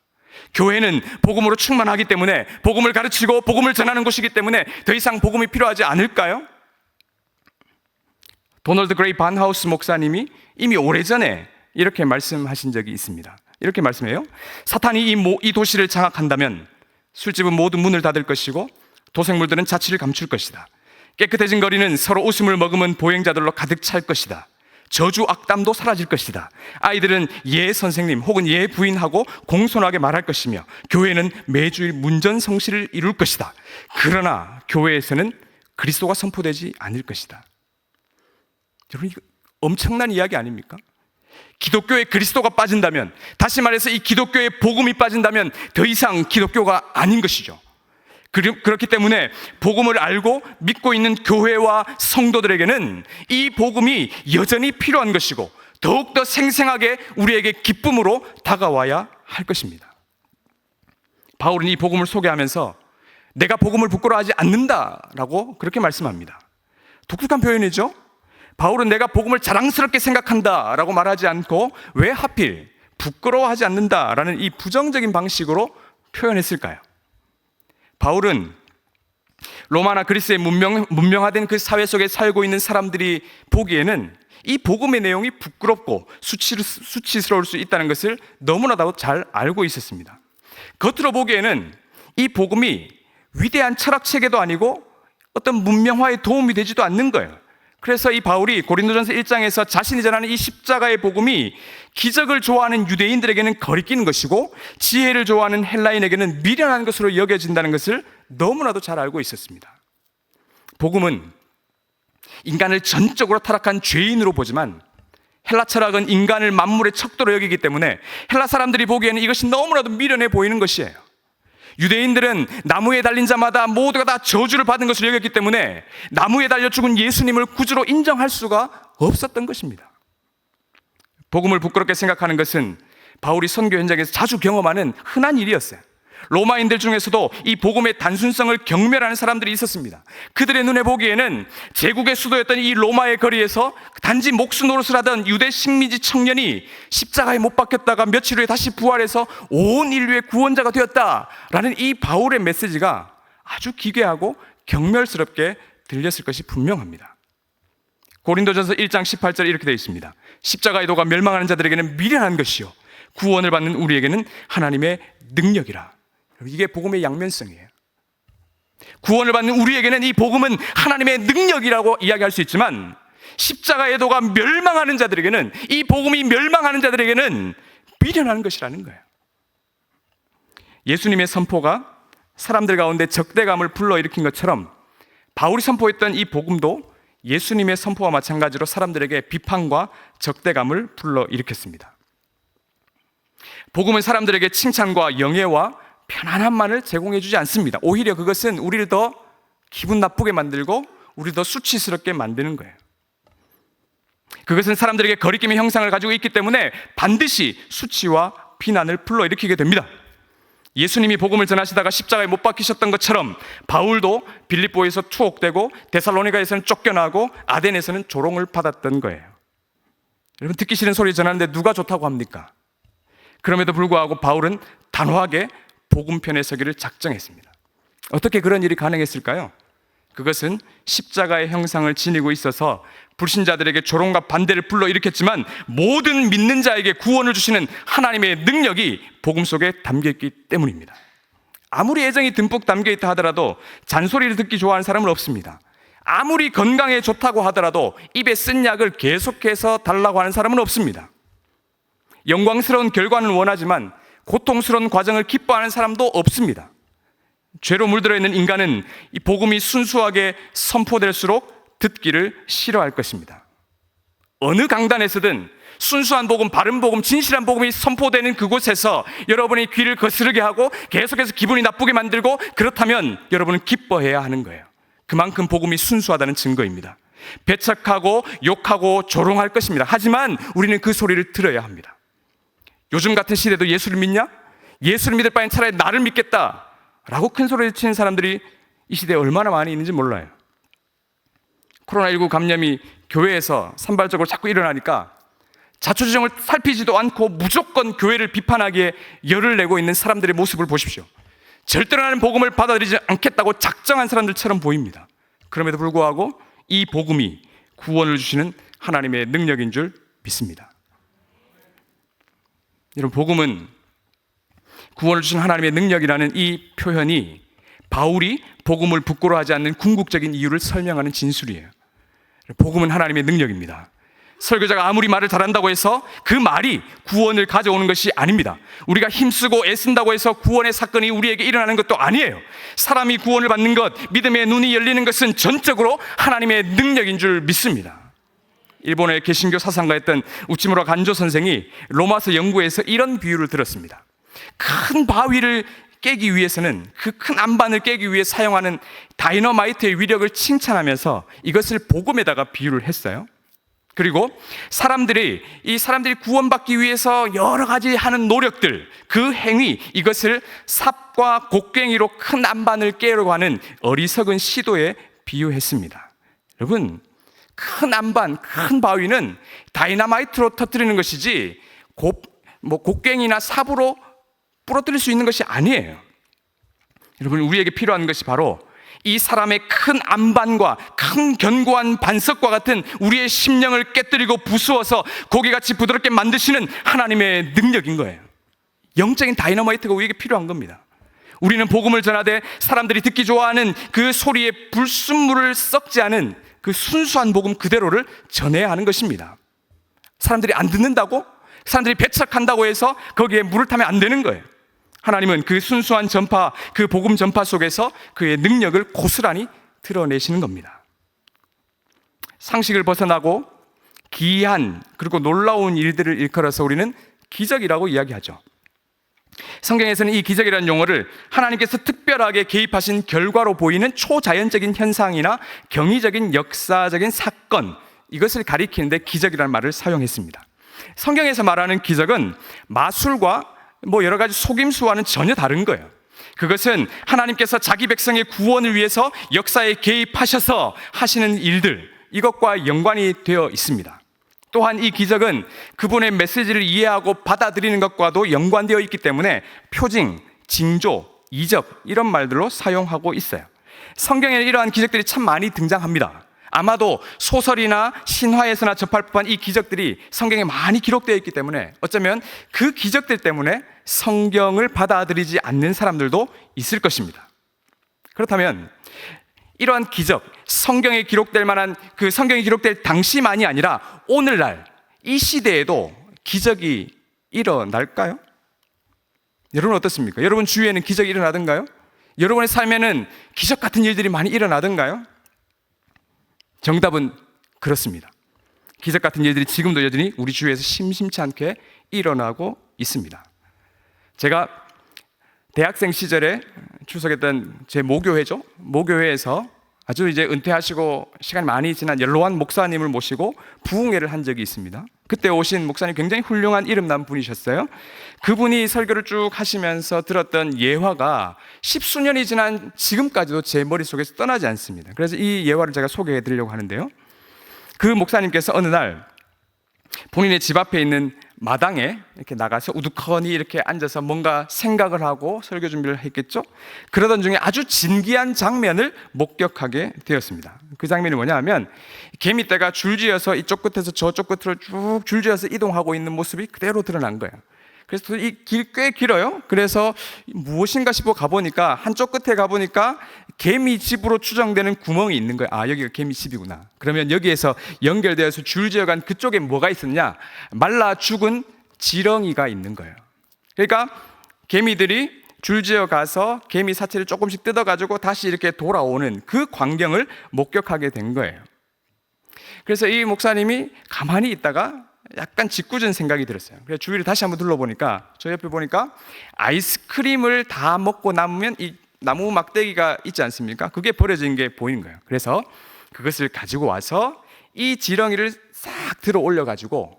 [SPEAKER 2] 교회는 복음으로 충만하기 때문에 복음을 가르치고 복음을 전하는 곳이기 때문에 더 이상 복음이 필요하지 않을까요? 도널드 그레이 반하우스 목사님이 이미 오래전에 이렇게 말씀하신 적이 있습니다. 이렇게 말씀해요. 사탄이 이 도시를 장악한다면 술집은 모두 문을 닫을 것이고 도생물들은 자취를 감출 것이다. 깨끗해진 거리는 서로 웃음을 머금은 보행자들로 가득 찰 것이다. 저주 악담도 사라질 것이다. 아이들은 예 선생님 혹은 예 부인하고 공손하게 말할 것이며 교회는 매주일 문전성시를 이룰 것이다. 그러나 교회에서는 그리스도가 선포되지 않을 것이다. 여러분 이거 엄청난 이야기 아닙니까? 기독교에 그리스도가 빠진다면, 다시 말해서 이 기독교의 복음이 빠진다면 더 이상 기독교가 아닌 것이죠. 그렇기 때문에 복음을 알고 믿고 있는 교회와 성도들에게는 이 복음이 여전히 필요한 것이고 더욱더 생생하게 우리에게 기쁨으로 다가와야 할 것입니다. 바울은 이 복음을 소개하면서 내가 복음을 부끄러워하지 않는다라고 그렇게 말씀합니다. 독특한 표현이죠. 바울은 내가 복음을 자랑스럽게 생각한다라고 말하지 않고 왜 하필 부끄러워하지 않는다라는 이 부정적인 방식으로 표현했을까요? 바울은 로마나 그리스의 문명화된 그 사회 속에 살고 있는 사람들이 보기에는 이 복음의 내용이 부끄럽고 수치스러울 수 있다는 것을 너무나도 잘 알고 있었습니다. 겉으로 보기에는 이 복음이 위대한 철학체계도 아니고 어떤 문명화에 도움이 되지도 않는 거예요. 그래서 이 바울이 고린도전서 1장에서 자신이 전하는 이 십자가의 복음이 기적을 좋아하는 유대인들에게는 거리끼는 것이고 지혜를 좋아하는 헬라인에게는 미련한 것으로 여겨진다는 것을 너무나도 잘 알고 있었습니다. 복음은 인간을 전적으로 타락한 죄인으로 보지만 헬라 철학은 인간을 만물의 척도로 여기기 때문에 헬라 사람들이 보기에는 이것이 너무나도 미련해 보이는 것이에요. 유대인들은 나무에 달린 자마다 모두가 다 저주를 받은 것을 여겼기 때문에 나무에 달려 죽은 예수님을 구주로 인정할 수가 없었던 것입니다. 복음을 부끄럽게 생각하는 것은 바울이 선교 현장에서 자주 경험하는 흔한 일이었어요. 로마인들 중에서도 이 복음의 단순성을 경멸하는 사람들이 있었습니다. 그들의 눈에 보기에는 제국의 수도였던 이 로마의 거리에서 단지 목수 노릇을 하던 유대 식민지 청년이 십자가에 못 박혔다가 며칠 후에 다시 부활해서 온 인류의 구원자가 되었다라는 이 바울의 메시지가 아주 기괴하고 경멸스럽게 들렸을 것이 분명합니다. 고린도전서 1장 18절에 이렇게 되어 있습니다. 십자가의 도가 멸망하는 자들에게는 미련한 것이요 구원을 받는 우리에게는 하나님의 능력이라. 이게 복음의 양면성이에요. 구원을 받는 우리에게는 이 복음은 하나님의 능력이라고 이야기할 수 있지만 십자가의 도가 멸망하는 자들에게는, 이 복음이 멸망하는 자들에게는 미련한 것이라는 거예요. 예수님의 선포가 사람들 가운데 적대감을 불러일으킨 것처럼 바울이 선포했던 이 복음도 예수님의 선포와 마찬가지로 사람들에게 비판과 적대감을 불러일으켰습니다. 복음은 사람들에게 칭찬과 영예와 편안함만을 제공해 주지 않습니다. 오히려 그것은 우리를 더 기분 나쁘게 만들고 우리를 더 수치스럽게 만드는 거예요. 그것은 사람들에게 거리낌의 형상을 가지고 있기 때문에 반드시 수치와 비난을 불러일으키게 됩니다. 예수님이 복음을 전하시다가 십자가에 못 박히셨던 것처럼 바울도 빌립보에서 투옥되고 데살로니가에서는 쫓겨나고 아덴에서는 조롱을 받았던 거예요. 여러분 듣기 싫은 소리 전하는데 누가 좋다고 합니까? 그럼에도 불구하고 바울은 단호하게 복음편에 서기를 작정했습니다. 어떻게 그런 일이 가능했을까요? 그것은 십자가의 형상을 지니고 있어서 불신자들에게 조롱과 반대를 불러일으켰지만 모든 믿는 자에게 구원을 주시는 하나님의 능력이 복음 속에 담겨있기 때문입니다. 아무리 애정이 듬뿍 담겨있다 하더라도 잔소리를 듣기 좋아하는 사람은 없습니다. 아무리 건강에 좋다고 하더라도 입에 쓴 약을 계속해서 달라고 하는 사람은 없습니다. 영광스러운 결과는 원하지만 고통스러운 과정을 기뻐하는 사람도 없습니다. 죄로 물들어 있는 인간은 이 복음이 순수하게 선포될수록 듣기를 싫어할 것입니다. 어느 강단에서든 순수한 복음, 바른 복음, 진실한 복음이 선포되는 그곳에서 여러분의 귀를 거스르게 하고 계속해서 기분이 나쁘게 만들고, 그렇다면 여러분은 기뻐해야 하는 거예요. 그만큼 복음이 순수하다는 증거입니다. 배척하고 욕하고 조롱할 것입니다. 하지만 우리는 그 소리를 들어야 합니다. 요즘 같은 시대도 예수를 믿냐? 예수를 믿을 바엔 차라리 나를 믿겠다 라고 큰 소리를 치는 사람들이 이 시대에 얼마나 많이 있는지 몰라요. 코로나19 감염이 교회에서 산발적으로 자꾸 일어나니까 자초지종을 살피지도 않고 무조건 교회를 비판하기에 열을 내고 있는 사람들의 모습을 보십시오. 절대로 나는 복음을 받아들이지 않겠다고 작정한 사람들처럼 보입니다. 그럼에도 불구하고 이 복음이 구원을 주시는 하나님의 능력인 줄 믿습니다. 여러분, 복음은 구원을 주신 하나님의 능력이라는 이 표현이 바울이 복음을 부끄러워하지 않는 궁극적인 이유를 설명하는 진술이에요. 복음은 하나님의 능력입니다. 설교자가 아무리 말을 잘한다고 해서 그 말이 구원을 가져오는 것이 아닙니다. 우리가 힘쓰고 애쓴다고 해서 구원의 사건이 우리에게 일어나는 것도 아니에요. 사람이 구원을 받는 것, 믿음의 눈이 열리는 것은 전적으로 하나님의 능력인 줄 믿습니다. 일본의 개신교 사상가였던 우치무라 간조 선생이 로마서 연구에서 이런 비유를 들었습니다. 큰 바위를 깨기 위해서는, 그 큰 안반을 깨기 위해 사용하는 다이너마이트의 위력을 칭찬하면서 이것을 복음에다가 비유를 했어요. 그리고 사람들이 구원받기 위해서 여러 가지 하는 노력들, 그 행위, 이것을 삽과 곡괭이로 큰 안반을 깨려고 하는 어리석은 시도에 비유했습니다. 여러분, 큰 안반, 큰 바위는 다이너마이트로 터뜨리는 것이지 곡괭이나 삽으로 부러뜨릴 수 있는 것이 아니에요. 여러분, 우리에게 필요한 것이 바로 이 사람의 큰 안반과 큰 견고한 반석과 같은 우리의 심령을 깨뜨리고 부수어서 고기같이 부드럽게 만드시는 하나님의 능력인 거예요. 영적인 다이너마이트가 우리에게 필요한 겁니다. 우리는 복음을 전하되 사람들이 듣기 좋아하는 그 소리에 불순물을 썩지 않은 그 순수한 복음 그대로를 전해야 하는 것입니다. 사람들이 안 듣는다고, 사람들이 배척한다고 해서 거기에 물을 타면 안 되는 거예요. 하나님은 그 순수한 전파, 그 복음 전파 속에서 그의 능력을 고스란히 드러내시는 겁니다. 상식을 벗어나고 기이한 그리고 놀라운 일들을 일컬어서 우리는 기적이라고 이야기하죠. 성경에서는 이 기적이라는 용어를 하나님께서 특별하게 개입하신 결과로 보이는 초자연적인 현상이나 경이적인 역사적인 사건, 이것을 가리키는데 기적이라는 말을 사용했습니다. 성경에서 말하는 기적은 마술과 여러 가지 속임수와는 전혀 다른 거예요. 그것은 하나님께서 자기 백성의 구원을 위해서 역사에 개입하셔서 하시는 일들, 이것과 연관이 되어 있습니다. 또한 이 기적은 그분의 메시지를 이해하고 받아들이는 것과도 연관되어 있기 때문에 표징, 징조, 이적, 이런 말들로 사용하고 있어요. 성경에는 이러한 기적들이 참 많이 등장합니다. 아마도 소설이나 신화에서나 접할 법한 이 기적들이 성경에 많이 기록되어 있기 때문에 어쩌면 그 기적들 때문에 성경을 받아들이지 않는 사람들도 있을 것입니다. 그렇다면 이러한 기적, 성경에 기록될 만한 그 성경에 기록될 당시만이 아니라 오늘날 이 시대에도 기적이 일어날까요? 여러분 어떻습니까? 여러분 주위에는 기적이 일어나던가요? 여러분의 삶에는 기적 같은 일들이 많이 일어나던가요? 정답은 그렇습니다. 기적 같은 일들이 지금도 여전히 우리 주위에서 심심치 않게 일어나고 있습니다. 제가 대학생 시절에 출석했던 제 모교회죠. 모교회에서 아주 이제 은퇴하시고 시간이 많이 지난 연로한 목사님을 모시고 부흥회를 한 적이 있습니다. 그때 오신 목사님 굉장히 훌륭한 이름난 분이셨어요. 그분이 설교를 쭉 하시면서 들었던 예화가 10수년이 지난 지금까지도 제 머릿속에서 떠나지 않습니다. 그래서 이 예화를 제가 소개해 드리려고 하는데요. 그 목사님께서 어느 날 본인의 집 앞에 있는 마당에 이렇게 나가서 우두커니 이렇게 앉아서 뭔가 생각을 하고 설교 준비를 했겠죠. 그러던 중에 아주 진기한 장면을 목격하게 되었습니다. 그 장면이 뭐냐 하면 개미떼가 줄지어서 이쪽 끝에서 저쪽 끝으로 쭉 줄지어서 이동하고 있는 모습이 그대로 드러난 거예요. 그래서 이 길 꽤 길어요. 그래서 무엇인가 싶어 가보니까 한쪽 끝에 가보니까 개미 집으로 추정되는 구멍이 있는 거예요. 아, 여기가 개미 집이구나. 그러면 여기에서 연결되어서 줄지어간 그쪽에 뭐가 있었냐? 말라 죽은 지렁이가 있는 거예요. 그러니까 개미들이 줄지어 가서 개미 사체를 조금씩 뜯어가지고 다시 이렇게 돌아오는 그 광경을 목격하게 된 거예요. 그래서 이 목사님이 가만히 있다가 약간 짓궂은 생각이 들었어요. 그래서 주위를 다시 한번 둘러보니까, 저 옆에 보니까 아이스크림을 다 먹고 남으면 이 나무 막대기가 있지 않습니까? 그게 버려진 게 보이는 거예요. 그래서 그것을 가지고 와서 이 지렁이를 싹 들어 올려가지고,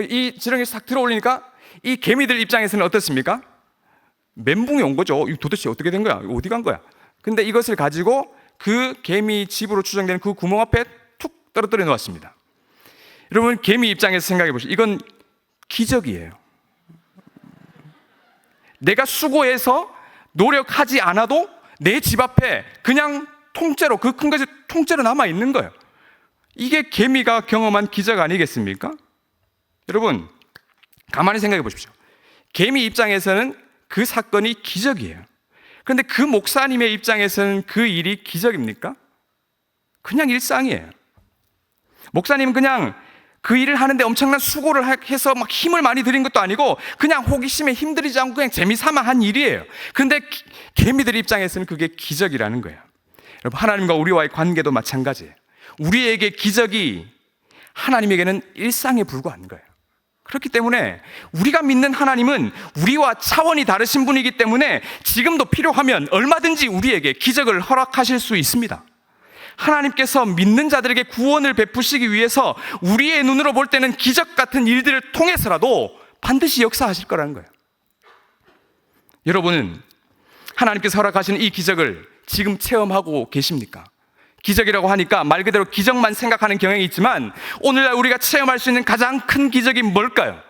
[SPEAKER 2] 이 지렁이를 싹 들어 올리니까 이 개미들 입장에서는 어떻습니까? 멘붕이 온 거죠. 이거 도대체 어떻게 된 거야? 이거 어디 간 거야? 근데 이것을 가지고 그 개미 집으로 추정되는 그 구멍 앞에 툭 떨어뜨려 놓았습니다. 여러분, 개미 입장에서 생각해 보시죠. 이건 기적이에요. 내가 수고해서 노력하지 않아도 내 집 앞에 그냥 통째로, 그 큰 것이 통째로 남아 있는 거예요. 이게 개미가 경험한 기적 아니겠습니까? 여러분, 가만히 생각해 보십시오. 개미 입장에서는 그 사건이 기적이에요. 그런데 그 목사님의 입장에서는 그 일이 기적입니까? 그냥 일상이에요. 목사님은 그냥 그 일을 하는데 엄청난 수고를 해서 막 힘을 많이 들인 것도 아니고 그냥 호기심에 힘들이지 않고 그냥 재미삼아 한 일이에요. 그런데 개미들 입장에서는 그게 기적이라는 거예요. 여러분, 하나님과 우리와의 관계도 마찬가지예요. 우리에게 기적이 하나님에게는 일상에 불과한 거예요. 그렇기 때문에 우리가 믿는 하나님은 우리와 차원이 다르신 분이기 때문에 지금도 필요하면 얼마든지 우리에게 기적을 허락하실 수 있습니다. 하나님께서 믿는 자들에게 구원을 베푸시기 위해서 우리의 눈으로 볼 때는 기적 같은 일들을 통해서라도 반드시 역사하실 거라는 거예요. 여러분은 하나님께서 허락하시는 이 기적을 지금 체험하고 계십니까? 기적이라고 하니까 말 그대로 기적만 생각하는 경향이 있지만 오늘날 우리가 체험할 수 있는 가장 큰 기적이 뭘까요?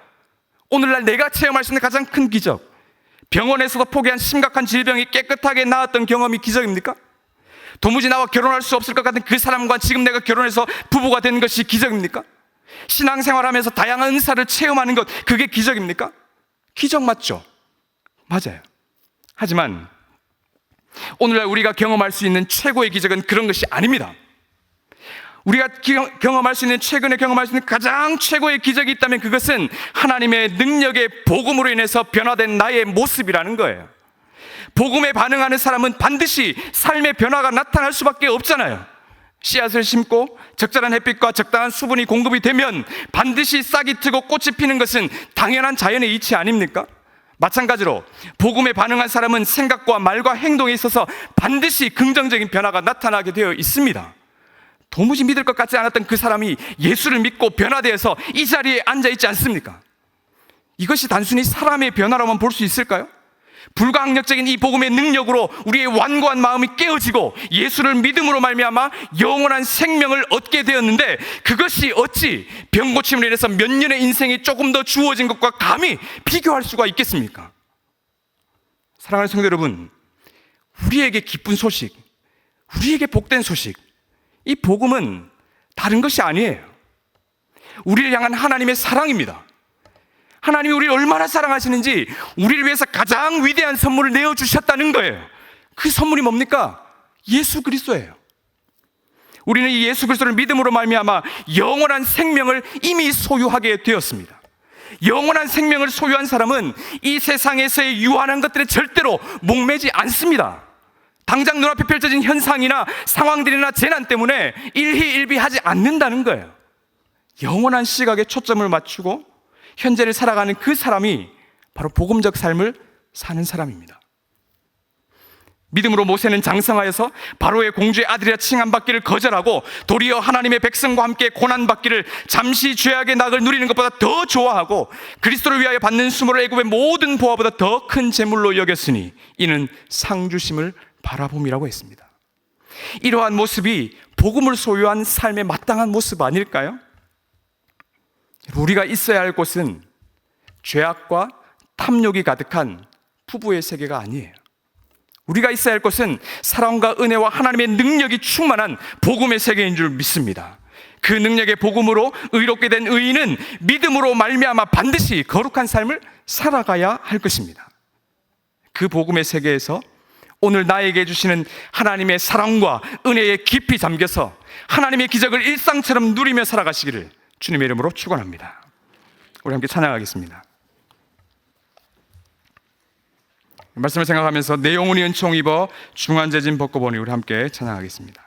[SPEAKER 2] 오늘날 내가 체험할 수 있는 가장 큰 기적, 병원에서도 포기한 심각한 질병이 깨끗하게 나았던 경험이 기적입니까? 도무지 나와 결혼할 수 없을 것 같은 그 사람과 지금 내가 결혼해서 부부가 된 것이 기적입니까? 신앙생활하면서 다양한 은사를 체험하는 것, 그게 기적입니까? 기적 맞죠? 맞아요. 하지만 오늘날 우리가 경험할 수 있는 최고의 기적은 그런 것이 아닙니다. 우리가 경험할 수 있는, 최근에 경험할 수 있는 가장 최고의 기적이 있다면 그것은 하나님의 능력의 복음으로 인해서 변화된 나의 모습이라는 거예요. 복음에 반응하는 사람은 반드시 삶의 변화가 나타날 수밖에 없잖아요. 씨앗을 심고 적절한 햇빛과 적당한 수분이 공급이 되면 반드시 싹이 트고 꽃이 피는 것은 당연한 자연의 이치 아닙니까? 마찬가지로 복음에 반응한 사람은 생각과 말과 행동에 있어서 반드시 긍정적인 변화가 나타나게 되어 있습니다. 도무지 믿을 것 같지 않았던 그 사람이 예수를 믿고 변화되어서 이 자리에 앉아 있지 않습니까? 이것이 단순히 사람의 변화로만 볼 수 있을까요? 불가항력적인 이 복음의 능력으로 우리의 완고한 마음이 깨어지고 예수를 믿음으로 말미암아 영원한 생명을 얻게 되었는데 그것이 어찌 병고침으로 인해서 몇 년의 인생이 조금 더 주어진 것과 감히 비교할 수가 있겠습니까? 사랑하는 성도 여러분, 우리에게 기쁜 소식, 우리에게 복된 소식, 이 복음은 다른 것이 아니에요. 우리를 향한 하나님의 사랑입니다. 하나님이 우리를 얼마나 사랑하시는지 우리를 위해서 가장 위대한 선물을 내어주셨다는 거예요. 그 선물이 뭡니까? 예수 그리스도예요. 우리는 이 예수 그리스도를 믿음으로 말미암아 영원한 생명을 이미 소유하게 되었습니다. 영원한 생명을 소유한 사람은 이 세상에서의 유한한 것들에 절대로 목매지 않습니다. 당장 눈앞에 펼쳐진 현상이나 상황들이나 재난 때문에 일희일비하지 않는다는 거예요. 영원한 시각에 초점을 맞추고 현재를 살아가는 그 사람이 바로 복음적 삶을 사는 사람입니다. 믿음으로 모세는 장성하여서 바로의 공주의 아들이라 칭함받기를 거절하고 도리어 하나님의 백성과 함께 고난받기를 잠시 죄악의 낙을 누리는 것보다 더 좋아하고 그리스도를 위하여 받는 수모를 애굽의 모든 보화보다 더 큰 재물로 여겼으니 이는 상주심을 바라봄이라고 했습니다. 이러한 모습이 복음을 소유한 삶에 마땅한 모습 아닐까요? 우리가 있어야 할 곳은 죄악과 탐욕이 가득한 부부의 세계가 아니에요. 우리가 있어야 할 곳은 사랑과 은혜와 하나님의 능력이 충만한 복음의 세계인 줄 믿습니다. 그 능력의 복음으로 의롭게 된 의인은 믿음으로 말미암아 반드시 거룩한 삶을 살아가야 할 것입니다. 그 복음의 세계에서 오늘 나에게 주시는 하나님의 사랑과 은혜에 깊이 잠겨서 하나님의 기적을 일상처럼 누리며 살아가시기를 주님의 이름으로 축원합니다. 우리 함께 찬양하겠습니다. 말씀을 생각하면서 내 영혼이 은총 입어 중한재진 벗고 보니 우리 함께 찬양하겠습니다.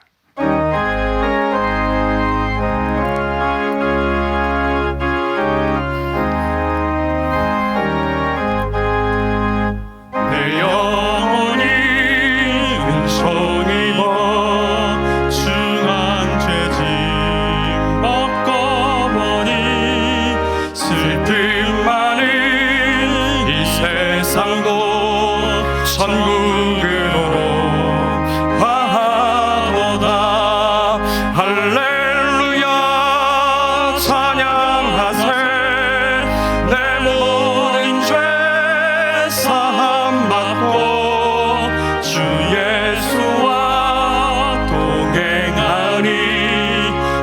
[SPEAKER 1] 내 영혼이 은총 입어 중한 죄짐 벗고 보니 슬픔 많은 이 세상도 천국으로 화하도다. 할렐루야 찬양하세. 내 모든 죄 사함 받고 주 예수와 동행하니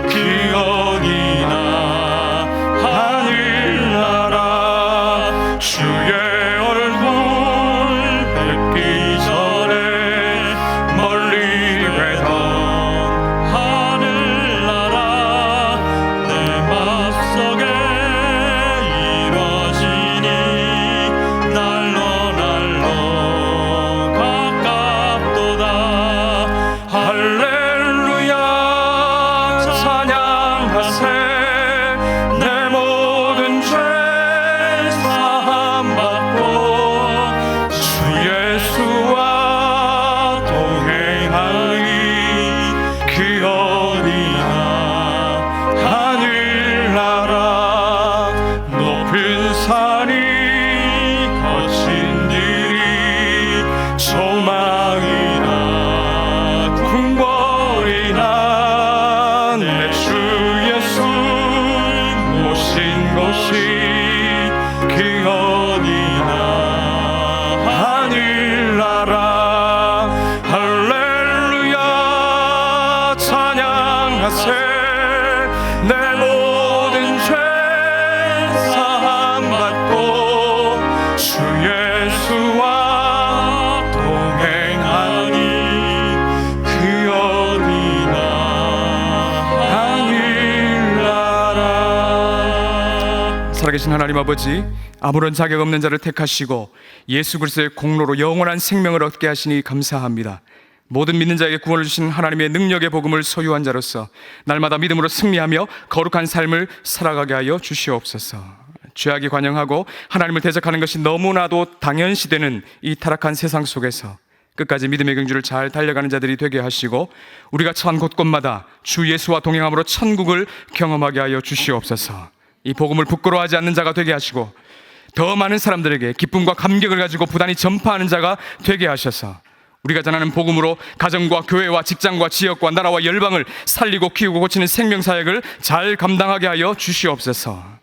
[SPEAKER 1] 그 어디나 하늘나라. 주의 얼굴 뵙기 전에 멀리 뵈던 하늘나라. 내 맘속에 이루어지니 날로 날로 가깝도다. 할렐루야 찬양하세. 내 모든 죄 사함 받고 주 예수와 동행하니 그 어디나 하늘나라. 높은 산이 거친 길이 소망이나 궁궐이나 내 주 예수 모신 곳이 그 어디나 하늘나라. 할렐루야 찬양하세. 내 모든 죄 사함 받고 주 예수와 동행하니 그 어디나 하늘나라.
[SPEAKER 2] 살아계신 하나님 아버지, 아무런 자격 없는 자를 택하시고 예수 그리스도의 공로로 영원한 생명을 얻게 하시니 감사합니다. 모든 믿는 자에게 구원을 주신 하나님의 능력의 복음을 소유한 자로서 날마다 믿음으로 승리하며 거룩한 삶을 살아가게 하여 주시옵소서. 죄악이 관영하고 하나님을 대적하는 것이 너무나도 당연시되는 이 타락한 세상 속에서 끝까지 믿음의 경주를 잘 달려가는 자들이 되게 하시고 우리가 처한 곳곳마다 주 예수와 동행함으로 천국을 경험하게 하여 주시옵소서. 이 복음을 부끄러워하지 않는 자가 되게 하시고 더 많은 사람들에게 기쁨과 감격을 가지고 부단히 전파하는 자가 되게 하셔서 우리가 전하는 복음으로 가정과 교회와 직장과 지역과 나라와 열방을 살리고 키우고 고치는 생명사역을 잘 감당하게 하여 주시옵소서.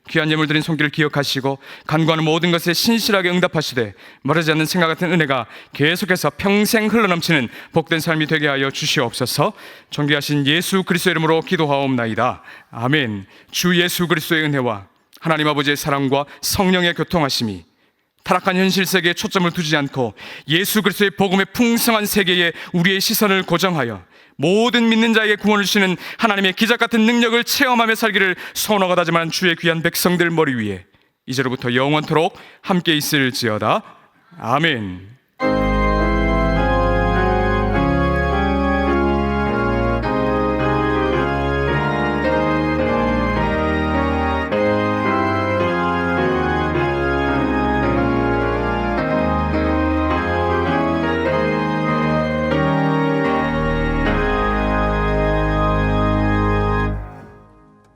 [SPEAKER 2] 귀한 예물 드린 손길을 기억하시고 간구하는 모든 것에 신실하게 응답하시되 마르지 않는 생각 같은 은혜가 계속해서 평생 흘러넘치는 복된 삶이 되게 하여 주시옵소서. 존귀하신 예수 그리스도의 이름으로 기도하옵나이다. 아멘. 주 예수 그리스도의 은혜와 하나님 아버지의 사랑과 성령의 교통하심이 타락한 현실 세계에 초점을 두지 않고 예수 그리스도의 복음의 풍성한 세계에 우리의 시선을 고정하여 모든 믿는 자에게 구원을 주시는 하나님의 기적 같은 능력을 체험하며 살기를 소원하다지만 주의 귀한 백성들 머리 위에 이제로부터 영원토록 함께 있을지어다. 아멘.